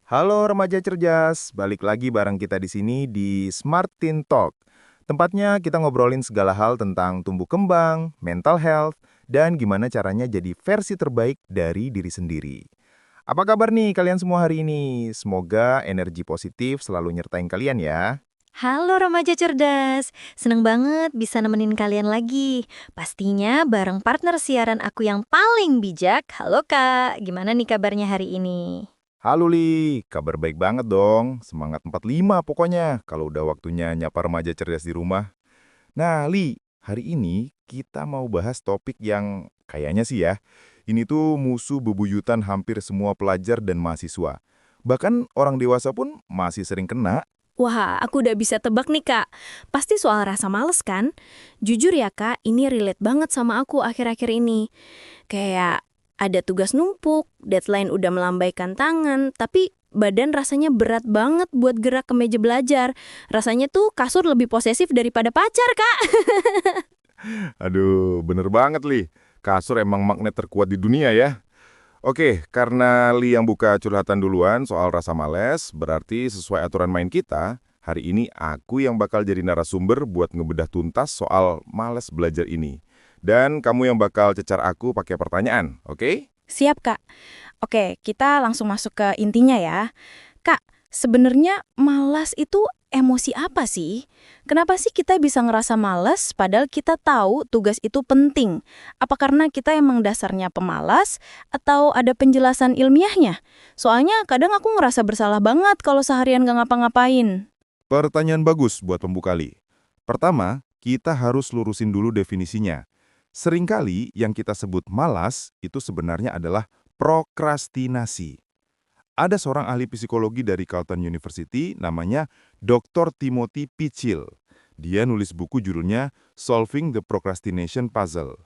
Halo remaja cerdas, balik lagi bareng kita di sini di Smart Teen Talk. Tempatnya kita ngobrolin segala hal tentang tumbuh kembang, mental health, dan gimana caranya jadi versi terbaik dari diri sendiri. Apa kabar nih kalian semua hari ini? Semoga energi positif selalu nyertain kalian ya. Halo remaja cerdas, seneng banget bisa nemenin kalian lagi. Pastinya bareng partner siaran aku yang paling bijak. Halo Kak, gimana nih kabarnya hari ini? Halo Li, kabar baik banget dong. Semangat 45 pokoknya kalau udah waktunya nyapa remaja cerdas di rumah. Nah, Li, hari ini kita mau bahas topik yang kayaknya sih ya, ini tuh musuh bebuyutan hampir semua pelajar dan mahasiswa. Bahkan orang dewasa pun masih sering kena. Wah, aku udah bisa tebak nih, Kak. Pasti soal rasa males, kan? Jujur ya, Kak, ini relate banget sama aku akhir-akhir ini. Kayak ada tugas numpuk, deadline udah melambaikan tangan, tapi badan rasanya berat banget buat gerak ke meja belajar. Rasanya tuh kasur lebih posesif daripada pacar, Kak. Aduh, bener banget, Li. Kasur emang magnet terkuat di dunia ya. Oke, karena Li yang buka curhatan duluan soal rasa males, berarti sesuai aturan main kita, hari ini aku yang bakal jadi narasumber buat ngebedah tuntas soal males belajar ini. Dan kamu yang bakal cecar aku pakai pertanyaan, oke? Siap, Kak. Oke, kita langsung masuk ke intinya ya. Kak, sebenarnya malas itu emosi apa sih? Kenapa sih kita bisa ngerasa malas padahal kita tahu tugas itu penting? Apa karena kita emang dasarnya pemalas atau ada penjelasan ilmiahnya? Soalnya kadang aku ngerasa bersalah banget kalau seharian gak ngapa-ngapain. Pertanyaan bagus buat pembuka Li. Pertama, kita harus lurusin dulu definisinya. Seringkali yang kita sebut malas itu sebenarnya adalah prokrastinasi. Ada seorang ahli psikologi dari Carleton University namanya Dr. Timothy Pitchell. Dia nulis buku judulnya Solving the Procrastination Puzzle.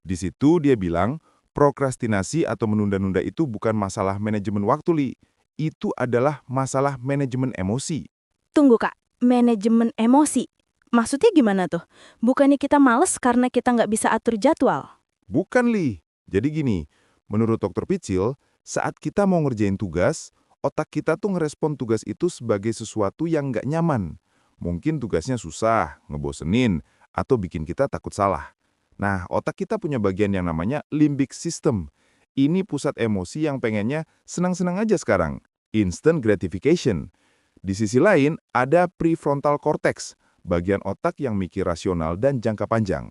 Di situ dia bilang, prokrastinasi atau menunda-nunda itu bukan masalah manajemen waktu, Li. Itu adalah masalah manajemen emosi. Tunggu, Kak, manajemen emosi. Maksudnya gimana tuh? Bukannya kita males karena kita nggak bisa atur jadwal? Bukan, Li. Jadi gini, menurut Dr. Pitchell, saat kita mau ngerjain tugas, otak kita tuh ngerespon tugas itu sebagai sesuatu yang nggak nyaman. Mungkin tugasnya susah, ngebosenin, atau bikin kita takut salah. Nah, otak kita punya bagian yang namanya limbic system. Ini pusat emosi yang pengennya senang-senang aja sekarang. Instant gratification. Di sisi lain, ada prefrontal cortex, bagian otak yang mikir rasional dan jangka panjang.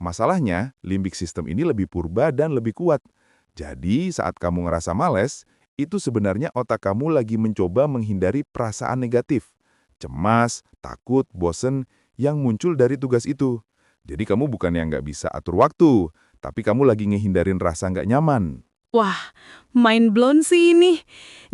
Masalahnya, limbic system ini lebih purba dan lebih kuat. Jadi, saat kamu ngerasa males, itu sebenarnya otak kamu lagi mencoba menghindari perasaan negatif, cemas, takut, bosen yang muncul dari tugas itu. Jadi kamu bukan yang nggak bisa atur waktu, tapi kamu lagi ngehindarin rasa nggak nyaman. Wah, mind blown sih ini.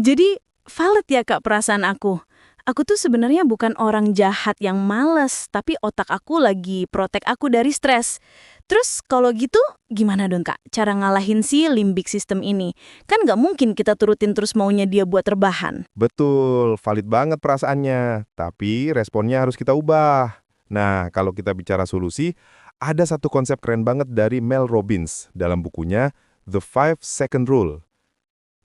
Jadi, valid ya Kak perasaan aku. Aku tuh sebenarnya bukan orang jahat yang males, tapi otak aku lagi protek aku dari stres. Terus kalau gitu, gimana dong Kak cara ngalahin si limbic system ini? Kan nggak mungkin kita turutin terus maunya dia buat rebahan. Betul, valid banget perasaannya, tapi responnya harus kita ubah. Nah, kalau kita bicara solusi, ada satu konsep keren banget dari Mel Robbins dalam bukunya The 5 Second Rule.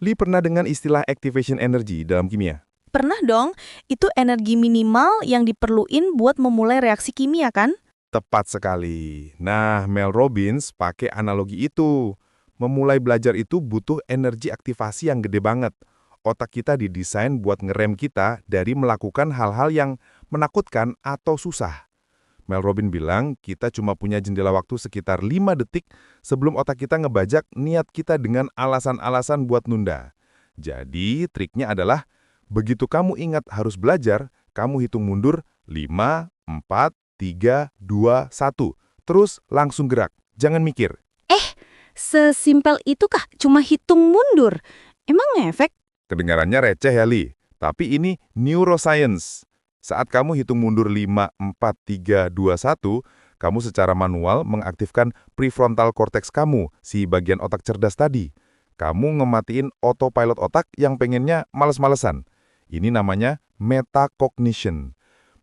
Lee pernah dengan istilah activation energy dalam kimia? Pernah dong, itu energi minimal yang diperluin buat memulai reaksi kimia kan? Tepat sekali. Nah, Mel Robbins pakai analogi itu. Memulai belajar itu butuh energi aktivasi yang gede banget. Otak kita didesain buat ngerem kita dari melakukan hal-hal yang menakutkan atau susah. Mel Robbins bilang, kita cuma punya jendela waktu sekitar 5 detik sebelum otak kita ngebajak niat kita dengan alasan-alasan buat nunda. Jadi, triknya adalah, begitu kamu ingat harus belajar, kamu hitung mundur 5, 4, 3, 2, 1. Terus langsung gerak, jangan mikir. Sesimpel itu kah? Cuma hitung mundur? Emang ngefek? Kedengarannya receh ya, Li. Tapi ini neuroscience. Saat kamu hitung mundur 5, 4, 3, 2, 1, kamu secara manual mengaktifkan prefrontal cortex kamu, si bagian otak cerdas tadi. Kamu ngematiin autopilot otak yang pengennya males-malesan. Ini namanya metacognition.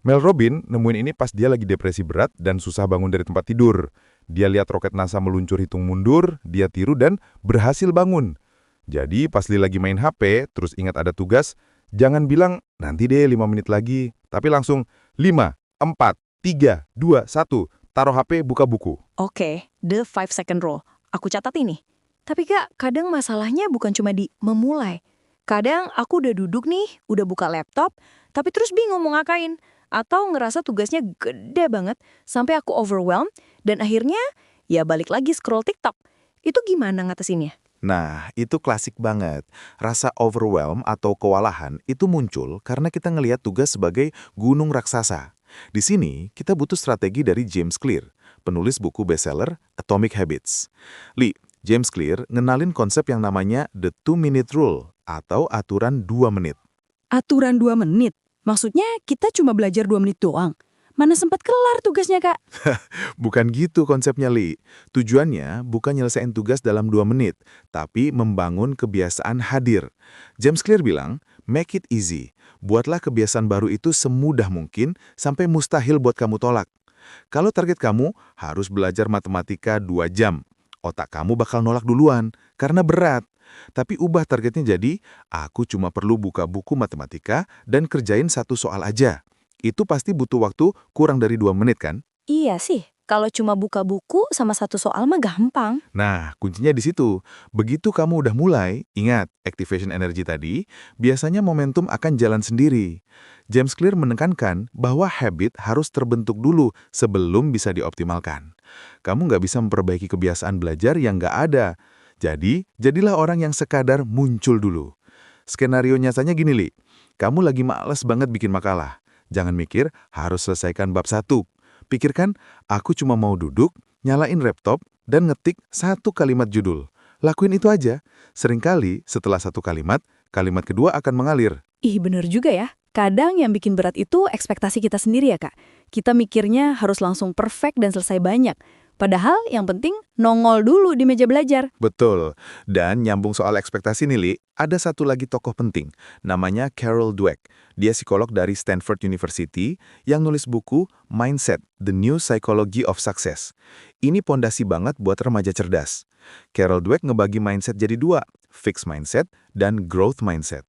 Mel Robbins nemuin ini pas dia lagi depresi berat dan susah bangun dari tempat tidur. Dia lihat roket NASA meluncur hitung mundur, dia tiru dan berhasil bangun. Jadi pas Li lagi main HP, terus ingat ada tugas, jangan bilang, nanti deh 5 menit lagi. Tapi langsung 5, 4, 3, 2, 1, taruh HP, buka buku. Oke, the 5-second rule. Aku catat ini. Tapi Kak, kadang masalahnya bukan cuma di memulai. Kadang aku udah duduk nih, udah buka laptop, tapi terus bingung mau ngapain. Atau ngerasa tugasnya gede banget, sampai aku overwhelmed, dan akhirnya ya balik lagi scroll TikTok. Itu gimana ngatasinnya? Nah, itu klasik banget. Rasa overwhelm atau kewalahan itu muncul karena kita ngelihat tugas sebagai gunung raksasa. Di sini, kita butuh strategi dari James Clear, penulis buku bestseller Atomic Habits. Li, James Clear ngenalin konsep yang namanya The 2-Minute Rule atau aturan 2 menit. Aturan 2 menit? Maksudnya kita cuma belajar 2 menit doang? Mana sempat kelar tugasnya, Kak? Bukan gitu konsepnya, Li. Tujuannya bukan nyelesain tugas dalam 2 menit, tapi membangun kebiasaan hadir. James Clear bilang, make it easy. Buatlah kebiasaan baru itu semudah mungkin sampai mustahil buat kamu tolak. Kalau target kamu harus belajar matematika 2 jam, otak kamu bakal nolak duluan karena berat. Tapi ubah targetnya jadi, aku cuma perlu buka buku matematika dan kerjain 1 soal aja. Itu pasti butuh waktu kurang dari 2 menit kan? Iya sih, kalau cuma buka buku sama 1 soal mah gampang. Nah, kuncinya di situ. Begitu kamu udah mulai, ingat, activation energy tadi, biasanya momentum akan jalan sendiri. James Clear menekankan bahwa habit harus terbentuk dulu sebelum bisa dioptimalkan. Kamu nggak bisa memperbaiki kebiasaan belajar yang nggak ada. Jadi, jadilah orang yang sekadar muncul dulu. Skenario nyatanya gini, Li. Kamu lagi males banget bikin makalah. Jangan mikir harus selesaikan bab 1. Pikirkan, aku cuma mau duduk, nyalain laptop, dan ngetik 1 kalimat judul. Lakuin itu aja. Seringkali setelah 1 kalimat, kalimat kedua akan mengalir. Ih, bener juga ya. Kadang yang bikin berat itu ekspektasi kita sendiri ya, Kak. Kita mikirnya harus langsung perfect dan selesai banyak. Padahal yang penting nongol dulu di meja belajar. Betul. Dan nyambung soal ekspektasi nih, Li, ada satu lagi tokoh penting, namanya Carol Dweck. Dia psikolog dari Stanford University yang nulis buku Mindset, The New Psychology of Success. Ini pondasi banget buat remaja cerdas. Carol Dweck ngebagi mindset jadi 2, fixed mindset dan growth mindset.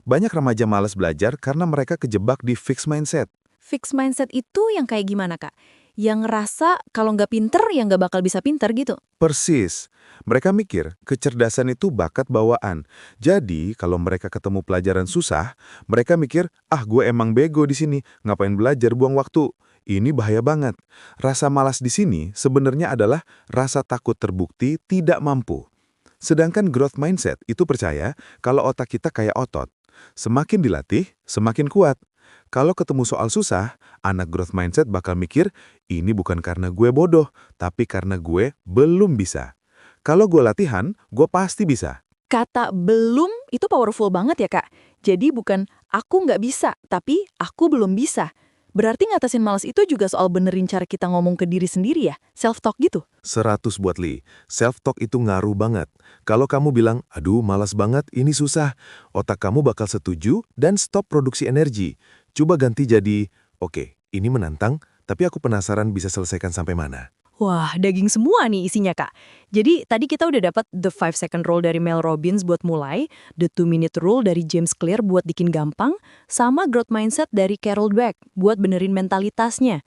Banyak remaja malas belajar karena mereka kejebak di fixed mindset. Fixed mindset itu yang kayak gimana, Kak? Yang ngerasa kalau nggak pinter, ya nggak bakal bisa pinter gitu. Persis. Mereka mikir kecerdasan itu bakat bawaan. Jadi, kalau mereka ketemu pelajaran susah, mereka mikir, gue emang bego di sini, ngapain belajar buang waktu. Ini bahaya banget. Rasa malas di sini sebenarnya adalah rasa takut terbukti tidak mampu. Sedangkan growth mindset itu percaya kalau otak kita kayak otot. Semakin dilatih, semakin kuat. Kalau ketemu soal susah, anak growth mindset bakal mikir, ini bukan karena gue bodoh, tapi karena gue belum bisa. Kalau gue latihan, gue pasti bisa. Kata belum itu powerful banget ya, Kak. Jadi bukan aku nggak bisa, tapi aku belum bisa. Berarti ngatasin malas itu juga soal benerin cara kita ngomong ke diri sendiri ya? Self-talk gitu? 100 buat Li. Self-talk itu ngaruh banget. Kalau kamu bilang, aduh malas banget, ini susah, otak kamu bakal setuju dan stop produksi energi. Coba ganti jadi, oke, ini menantang, tapi aku penasaran bisa selesaikan sampai mana. Wah, daging semua nih isinya, Kak. Jadi tadi kita udah dapat The 5-Second Rule dari Mel Robbins buat mulai, The 2-Minute Rule dari James Clear buat bikin gampang, sama Growth Mindset dari Carol Dweck buat benerin mentalitasnya.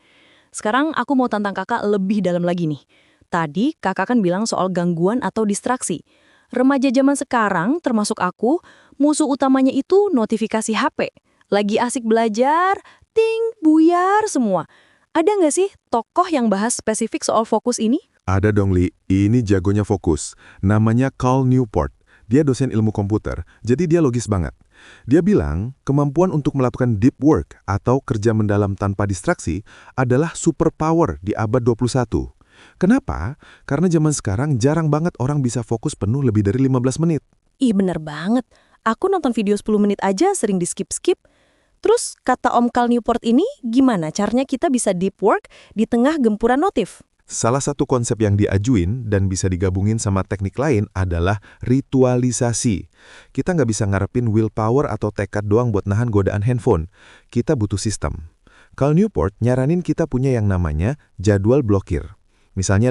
Sekarang aku mau tantang Kakak lebih dalam lagi nih. Tadi Kakak kan bilang soal gangguan atau distraksi. Remaja zaman sekarang, termasuk aku, musuh utamanya itu notifikasi HP. Lagi asik belajar, ting, buyar semua. Ada nggak sih tokoh yang bahas spesifik soal fokus ini? Ada dong, Li. Ini jagonya fokus. Namanya Cal Newport. Dia dosen ilmu komputer, jadi dia logis banget. Dia bilang, kemampuan untuk melakukan deep work atau kerja mendalam tanpa distraksi adalah superpower di abad 21. Kenapa? Karena zaman sekarang jarang banget orang bisa fokus penuh lebih dari 15 menit. Ih, bener banget. Aku nonton video 10 menit aja sering di-skip-skip. Terus, kata Om Cal Newport ini, gimana caranya kita bisa deep work di tengah gempuran notif? Salah satu konsep yang diajuin dan bisa digabungin sama teknik lain adalah ritualisasi. Kita nggak bisa ngarepin willpower atau tekad doang buat nahan godaan handphone. Kita butuh sistem. Cal Newport nyaranin kita punya yang namanya jadwal blokir. Misalnya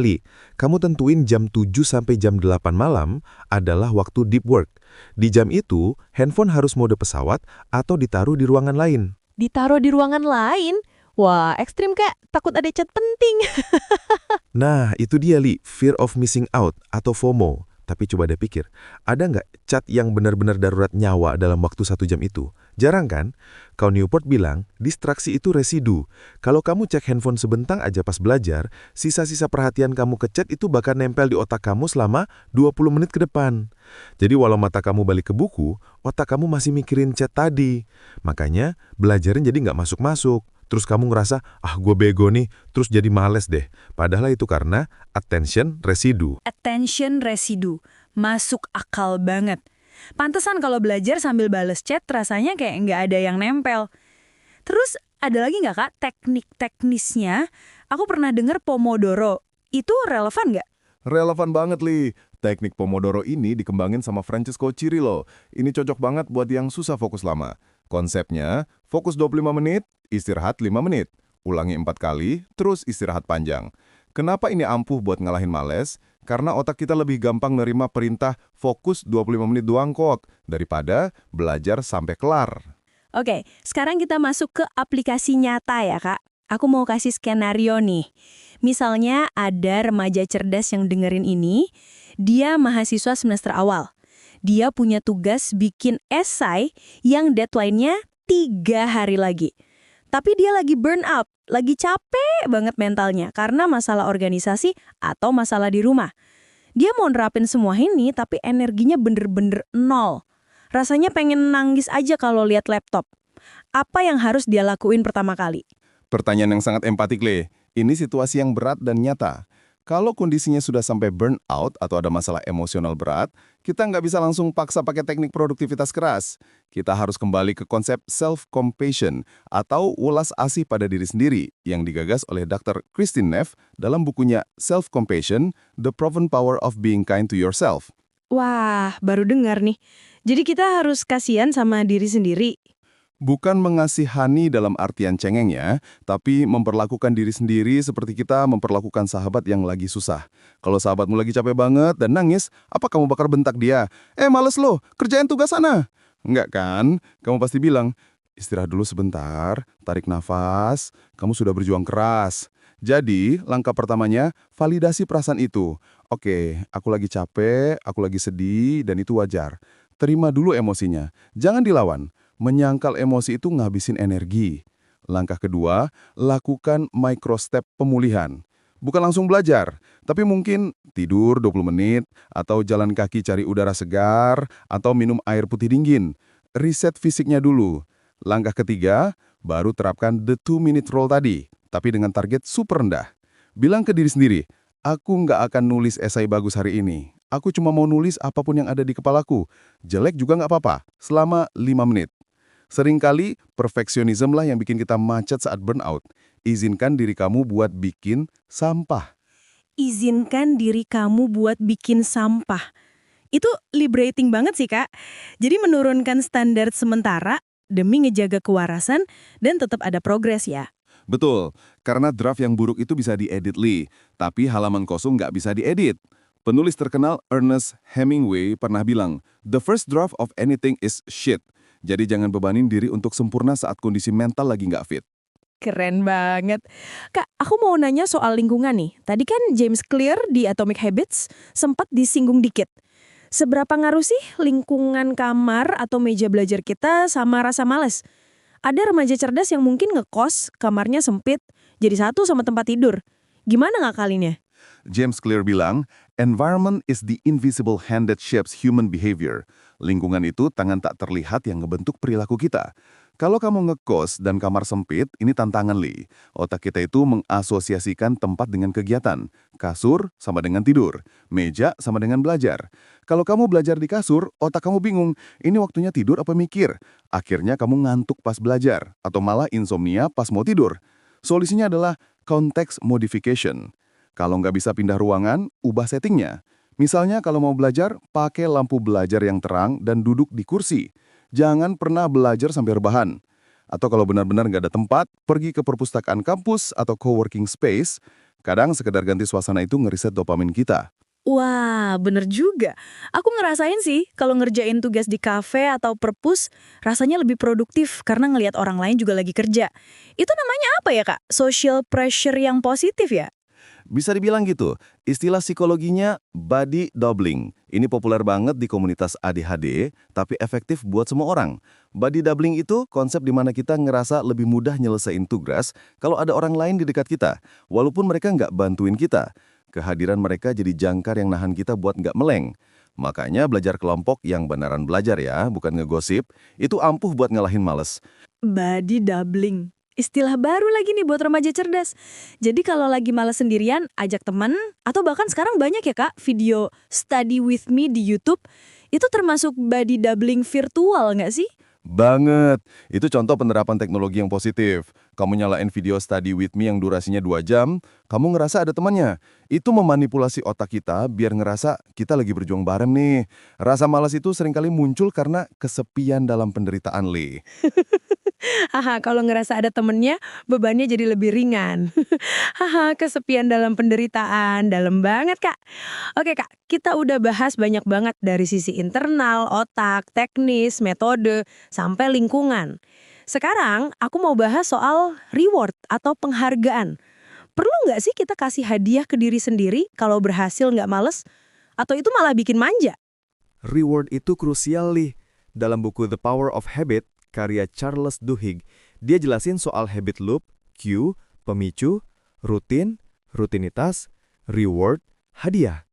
kamu tentuin jam 7 sampai jam 8 malam adalah waktu deep work. Di jam itu, handphone harus mode pesawat atau ditaruh di ruangan lain. Ditaruh di ruangan lain? Wah, ekstrim Kak. Takut ada chat penting. Nah, itu dia fear of missing out atau FOMO. Tapi coba deh pikir, ada nggak chat yang benar-benar darurat nyawa dalam waktu 1 jam itu? Jarang kan? Kau Newport bilang, distraksi itu residu. Kalau kamu cek handphone sebentar aja pas belajar, sisa-sisa perhatian kamu ke chat itu bakal nempel di otak kamu selama 20 menit ke depan. Jadi walau mata kamu balik ke buku, otak kamu masih mikirin chat tadi. Makanya, belajarin jadi nggak masuk-masuk. Terus kamu ngerasa, gue bego nih, terus jadi males deh. Padahal itu karena attention residue. Attention residue. Masuk akal banget. Pantesan kalau belajar sambil bales chat rasanya kayak nggak ada yang nempel. Terus ada lagi nggak Kak teknik teknisnya? Aku pernah dengar Pomodoro. Itu relevan nggak? Relevan banget, Li. Teknik Pomodoro ini dikembangin sama Francesco Cirillo. Ini cocok banget buat yang susah fokus lama. Konsepnya, fokus 25 menit, istirahat 5 menit. Ulangi 4 kali, terus istirahat panjang. Kenapa ini ampuh buat ngalahin males? Karena otak kita lebih gampang nerima perintah fokus 25 menit doang kok, daripada belajar sampai kelar. Oke, sekarang kita masuk ke aplikasi nyata ya Kak. Aku mau kasih skenario nih. Misalnya ada remaja cerdas yang dengerin ini, dia mahasiswa semester awal. Dia punya tugas bikin esai yang deadline-nya 3 hari lagi. Tapi dia lagi burn out, lagi capek banget mentalnya karena masalah organisasi atau masalah di rumah. Dia mau nerapin semua ini tapi energinya bener-bener nol. Rasanya pengen nangis aja kalau lihat laptop. Apa yang harus dia lakuin pertama kali? Pertanyaan yang sangat empatik, Le. Ini situasi yang berat dan nyata. Kalau kondisinya sudah sampai burnout atau ada masalah emosional berat, kita nggak bisa langsung paksa pakai teknik produktivitas keras. Kita harus kembali ke konsep self-compassion atau welas asih pada diri sendiri yang digagas oleh Dr. Kristin Neff dalam bukunya Self-Compassion, The Proven Power of Being Kind to Yourself. Wah, baru dengar nih. Jadi kita harus kasihan sama diri sendiri. Bukan mengasihani dalam artian cengeng ya, tapi memperlakukan diri sendiri seperti kita memperlakukan sahabat yang lagi susah. Kalau sahabatmu lagi capek banget dan nangis, apa kamu bakal bentak dia? Males lo, kerjain tugas sana. Enggak kan? Kamu pasti bilang, istirahat dulu sebentar, tarik nafas, kamu sudah berjuang keras. Jadi, langkah pertamanya, validasi perasaan itu. Oke, aku lagi capek, aku lagi sedih, dan itu wajar. Terima dulu emosinya, jangan dilawan. Menyangkal emosi itu ngabisin energi. Langkah kedua, lakukan micro step pemulihan. Bukan langsung belajar, tapi mungkin tidur 20 menit, atau jalan kaki cari udara segar, atau minum air putih dingin. Reset fisiknya dulu. Langkah ketiga, baru terapkan the 2-minute rule tadi, tapi dengan target super rendah. Bilang ke diri sendiri, aku nggak akan nulis esai bagus hari ini. Aku cuma mau nulis apapun yang ada di kepalaku. Jelek juga nggak apa-apa, selama 5 menit. Seringkali perfeksionisme lah yang bikin kita macet saat burnout. Izinkan diri kamu buat bikin sampah. Izinkan diri kamu buat bikin sampah. Itu liberating banget sih, Kak. Jadi menurunkan standar sementara demi ngejaga kewarasan dan tetap ada progres ya. Betul, karena draft yang buruk itu bisa diedit, Lee. Tapi halaman kosong nggak bisa diedit. Penulis terkenal Ernest Hemingway pernah bilang, "The first draft of anything is shit." Jadi jangan bebanin diri untuk sempurna saat kondisi mental lagi nggak fit. Keren banget. Kak, aku mau nanya soal lingkungan nih. Tadi kan James Clear di Atomic Habits sempat disinggung dikit. Seberapa ngaruh sih lingkungan kamar atau meja belajar kita sama rasa males? Ada remaja cerdas yang mungkin ngekos, kamarnya sempit, jadi satu sama tempat tidur. Gimana ngakalinnya? James Clear bilang, environment is the invisible hand that shapes human behavior. Lingkungan itu tangan tak terlihat yang ngebentuk perilaku kita. Kalau kamu ngekos dan kamar sempit, ini tantangan, Li. Otak kita itu mengasosiasikan tempat dengan kegiatan. Kasur sama dengan tidur, meja sama dengan belajar. Kalau kamu belajar di kasur, otak kamu bingung, ini waktunya tidur apa mikir? Akhirnya kamu ngantuk pas belajar, atau malah insomnia pas mau tidur. Solusinya adalah context modification. Kalau nggak bisa pindah ruangan, ubah settingnya. Misalnya kalau mau belajar, pakai lampu belajar yang terang dan duduk di kursi. Jangan pernah belajar sampai rebahan. Atau kalau benar-benar nggak ada tempat, pergi ke perpustakaan kampus atau coworking space. Kadang sekedar ganti suasana itu ngeriset dopamin kita. Wah, bener juga. Aku ngerasain sih, kalau ngerjain tugas di kafe atau perpus, rasanya lebih produktif karena ngelihat orang lain juga lagi kerja. Itu namanya apa ya, Kak? Social pressure yang positif ya? Bisa dibilang gitu, istilah psikologinya body doubling. Ini populer banget di komunitas ADHD, tapi efektif buat semua orang. Body doubling itu konsep di mana kita ngerasa lebih mudah nyelesain tugas kalau ada orang lain di dekat kita, walaupun mereka nggak bantuin kita. Kehadiran mereka jadi jangkar yang nahan kita buat nggak meleng. Makanya belajar kelompok yang beneran belajar ya, bukan ngegosip, itu ampuh buat ngalahin males. Body doubling. Istilah baru lagi nih buat remaja cerdas. Jadi kalau lagi malas sendirian, ajak teman, atau bahkan sekarang banyak ya Kak, video study with me di YouTube, itu termasuk body doubling virtual nggak sih? Banget. Itu contoh penerapan teknologi yang positif. Kamu nyalain video study with me yang durasinya 2 jam, kamu ngerasa ada temannya. Itu memanipulasi otak kita biar ngerasa kita lagi berjuang bareng nih. Rasa malas itu seringkali muncul karena kesepian dalam penderitaan, Li. Haha, kalau ngerasa ada temennya, bebannya jadi lebih ringan. Haha, kesepian dalam penderitaan, dalam banget Kak. Oke Kak, kita udah bahas banyak banget dari sisi internal, otak, teknis, metode, sampai lingkungan. Sekarang aku mau bahas soal reward atau penghargaan. Perlu nggak sih kita kasih hadiah ke diri sendiri kalau berhasil nggak males? Atau itu malah bikin manja? Reward itu krusial, Li. Dalam buku The Power of Habit, karya Charles Duhigg, dia jelasin soal habit loop, cue, pemicu, rutin, rutinitas, reward, hadiah.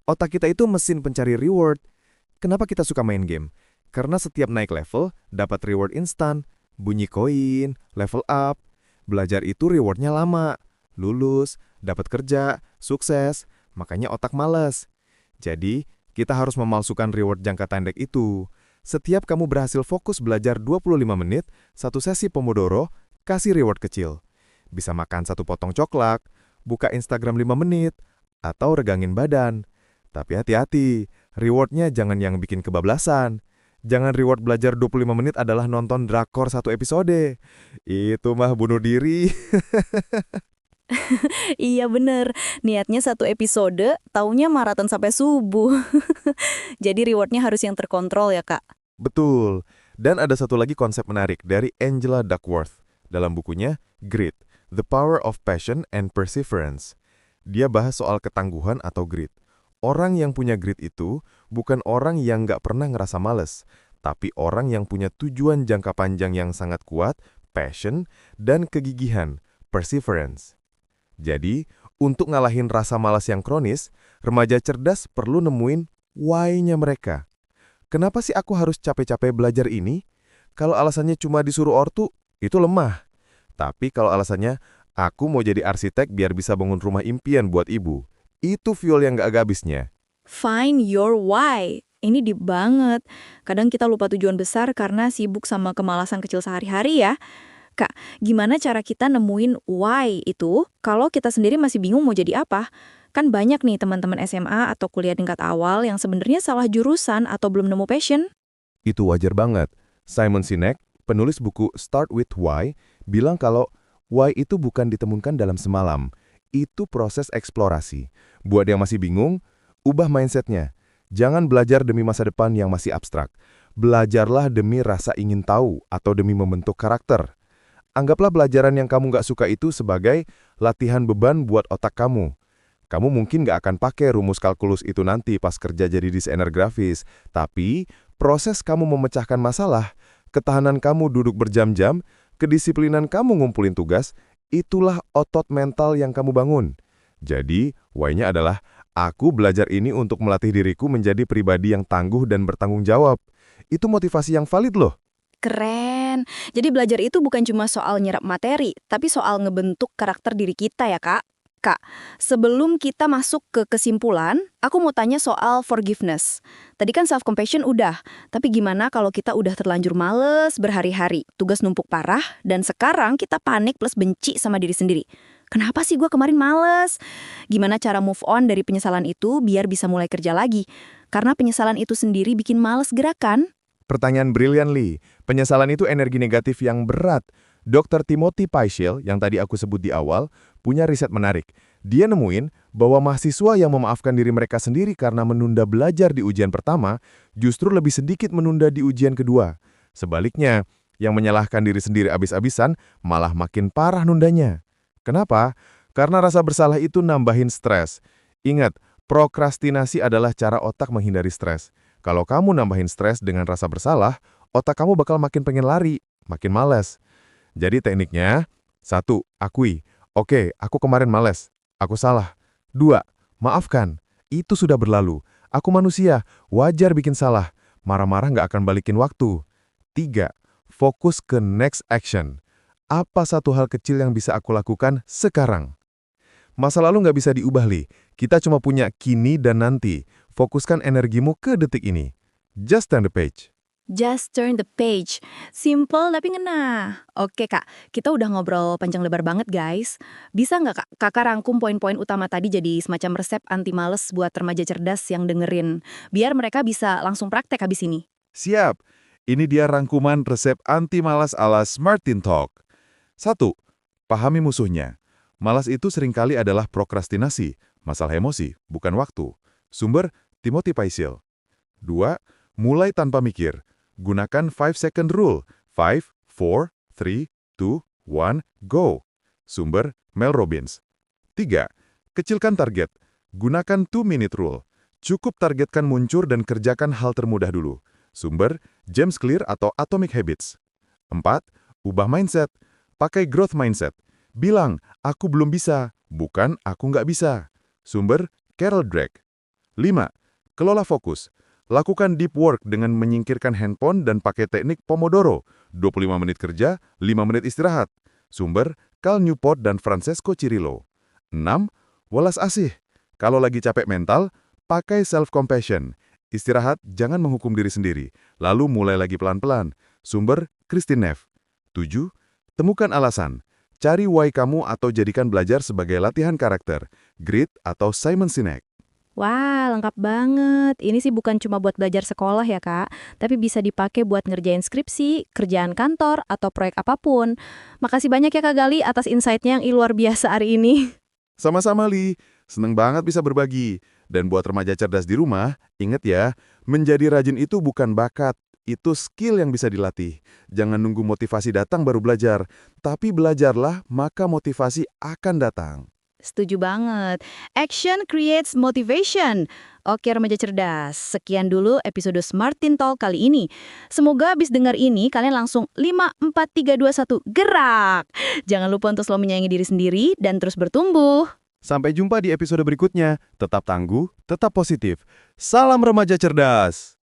Otak kita itu mesin pencari reward. Kenapa kita suka main game? Karena setiap naik level, dapat reward instan, bunyi koin, level up. Belajar itu rewardnya lama. Lulus, dapat kerja, sukses, makanya otak malas. Jadi, kita harus memalsukan reward jangka pendek itu. Setiap kamu berhasil fokus belajar 25 menit, satu sesi Pomodoro, kasih reward kecil. Bisa makan satu potong coklat, buka Instagram 5 menit, atau regangin badan. Tapi hati-hati, rewardnya jangan yang bikin kebablasan. Jangan reward belajar 25 menit adalah nonton drakor satu episode. Itu mah bunuh diri. Iya bener, niatnya satu episode, taunya maraton sampai subuh. Jadi rewardnya harus yang terkontrol ya Kak. Betul. Dan ada satu lagi konsep menarik dari Angela Duckworth dalam bukunya Grit, The Power of Passion and Perseverance. Dia bahas soal ketangguhan atau grit. Orang yang punya grit itu bukan orang yang nggak pernah ngerasa males, tapi orang yang punya tujuan jangka panjang yang sangat kuat, passion, dan kegigihan, perseverance. Jadi, untuk ngalahin rasa malas yang kronis, remaja cerdas perlu nemuin why-nya mereka. Kenapa sih aku harus capek-capek belajar ini? Kalau alasannya cuma disuruh ortu, itu lemah. Tapi kalau alasannya, aku mau jadi arsitek biar bisa bangun rumah impian buat ibu, itu fuel yang gak habisnya. Find your why. Ini deep banget. Kadang kita lupa tujuan besar karena sibuk sama kemalasan kecil sehari-hari ya. Kak, gimana cara kita nemuin why itu kalau kita sendiri masih bingung mau jadi apa? Kan banyak nih teman-teman SMA atau kuliah tingkat awal yang sebenarnya salah jurusan atau belum nemu passion. Itu wajar banget. Simon Sinek, penulis buku Start With Why, bilang kalau why itu bukan ditemukan dalam semalam. Itu proses eksplorasi. Buat yang masih bingung, ubah mindsetnya. Jangan belajar demi masa depan yang masih abstrak. Belajarlah demi rasa ingin tahu atau demi membentuk karakter. Anggaplah pelajaran yang kamu nggak suka itu sebagai latihan beban buat otak kamu. Kamu mungkin nggak akan pakai rumus kalkulus itu nanti pas kerja jadi desainer grafis, tapi proses kamu memecahkan masalah, ketahanan kamu duduk berjam-jam, kedisiplinan kamu ngumpulin tugas, itulah otot mental yang kamu bangun. Jadi, why-nya adalah, aku belajar ini untuk melatih diriku menjadi pribadi yang tangguh dan bertanggung jawab. Itu motivasi yang valid loh. Keren. Jadi belajar itu bukan cuma soal nyerap materi, tapi soal ngebentuk karakter diri kita ya, Kak. Kak, sebelum kita masuk ke kesimpulan, aku mau tanya soal forgiveness. Tadi kan self-compassion udah, tapi gimana kalau kita udah terlanjur males berhari-hari, tugas numpuk parah, dan sekarang kita panik plus benci sama diri sendiri. Kenapa sih gue kemarin males? Gimana cara move on dari penyesalan itu biar bisa mulai kerja lagi? Karena penyesalan itu sendiri bikin males gerakan. Pertanyaan brilian, Li. Penyesalan itu energi negatif yang berat. Dr. Timothy Peitschel yang tadi aku sebut di awal punya riset menarik. Dia nemuin bahwa mahasiswa yang memaafkan diri mereka sendiri karena menunda belajar di ujian pertama justru lebih sedikit menunda di ujian kedua. Sebaliknya, yang menyalahkan diri sendiri abis-abisan malah makin parah nundanya. Kenapa? Karena rasa bersalah itu nambahin stres. Ingat, prokrastinasi adalah cara otak menghindari stres. Kalau kamu nambahin stres dengan rasa bersalah, otak kamu bakal makin pengen lari, makin malas. Jadi tekniknya, 1. Akui. Oke, aku kemarin malas. Aku salah. 2. Maafkan. Itu sudah berlalu. Aku manusia, wajar bikin salah. Marah-marah nggak akan balikin waktu. 3. Fokus ke next action. Apa satu hal kecil yang bisa aku lakukan sekarang? Masa lalu nggak bisa diubah, Li. Kita cuma punya kini dan nanti. Fokuskan energimu ke detik ini. Just turn the page. Just turn the page. Simple tapi ngena. Oke Kak, kita udah ngobrol panjang lebar banget guys. Bisa nggak Kakak rangkum poin-poin utama tadi jadi semacam resep anti males buat remaja cerdas yang dengerin? Biar mereka bisa langsung praktek habis ini. Siap. Ini dia rangkuman resep anti malas ala Smartin Talk. 1. Pahami musuhnya. Malas itu seringkali adalah prokrastinasi, masalah emosi, bukan waktu. Sumber Timothy Peitschel. 2. Mulai tanpa mikir. Gunakan 5-second rule. 5, 4, 3, 2, 1, go. Sumber Mel Robbins. 3. Kecilkan target. Gunakan 2-minute rule. Cukup targetkan muncul dan kerjakan hal termudah dulu. Sumber James Clear atau Atomic Habits. 4. Ubah mindset. Pakai growth mindset. Bilang, aku belum bisa, bukan aku nggak bisa. Sumber Carol Dweck. 5. Kelola fokus. Lakukan deep work dengan menyingkirkan handphone dan pakai teknik Pomodoro. 25 menit kerja, 5 menit istirahat. Sumber Cal Newport dan Francesco Cirillo. 6. Welas asih. Kalau lagi capek mental, pakai self-compassion. Istirahat, jangan menghukum diri sendiri. Lalu mulai lagi pelan-pelan. Sumber Christine Neff. 7. Temukan alasan. Cari why kamu atau jadikan belajar sebagai latihan karakter. Grit atau Simon Sinek. Wah, lengkap banget. Ini sih bukan cuma buat belajar sekolah ya, Kak. Tapi bisa dipakai buat ngerjain skripsi, kerjaan kantor, atau proyek apapun. Makasih banyak ya Kak Gali atas insight-nya yang luar biasa hari ini. Sama-sama, Li. Seneng banget bisa berbagi. Dan buat remaja cerdas di rumah, ingat ya, menjadi rajin itu bukan bakat. Itu skill yang bisa dilatih. Jangan nunggu motivasi datang baru belajar. Tapi belajarlah, maka motivasi akan datang. Setuju banget. Action creates motivation. Oke remaja cerdas, sekian dulu episode Smartin Talk kali ini. Semoga habis dengar ini kalian langsung 5, 4, 3, 2, 1, gerak! Jangan lupa untuk selalu menyayangi diri sendiri dan terus bertumbuh. Sampai jumpa di episode berikutnya. Tetap tangguh, tetap positif. Salam remaja cerdas.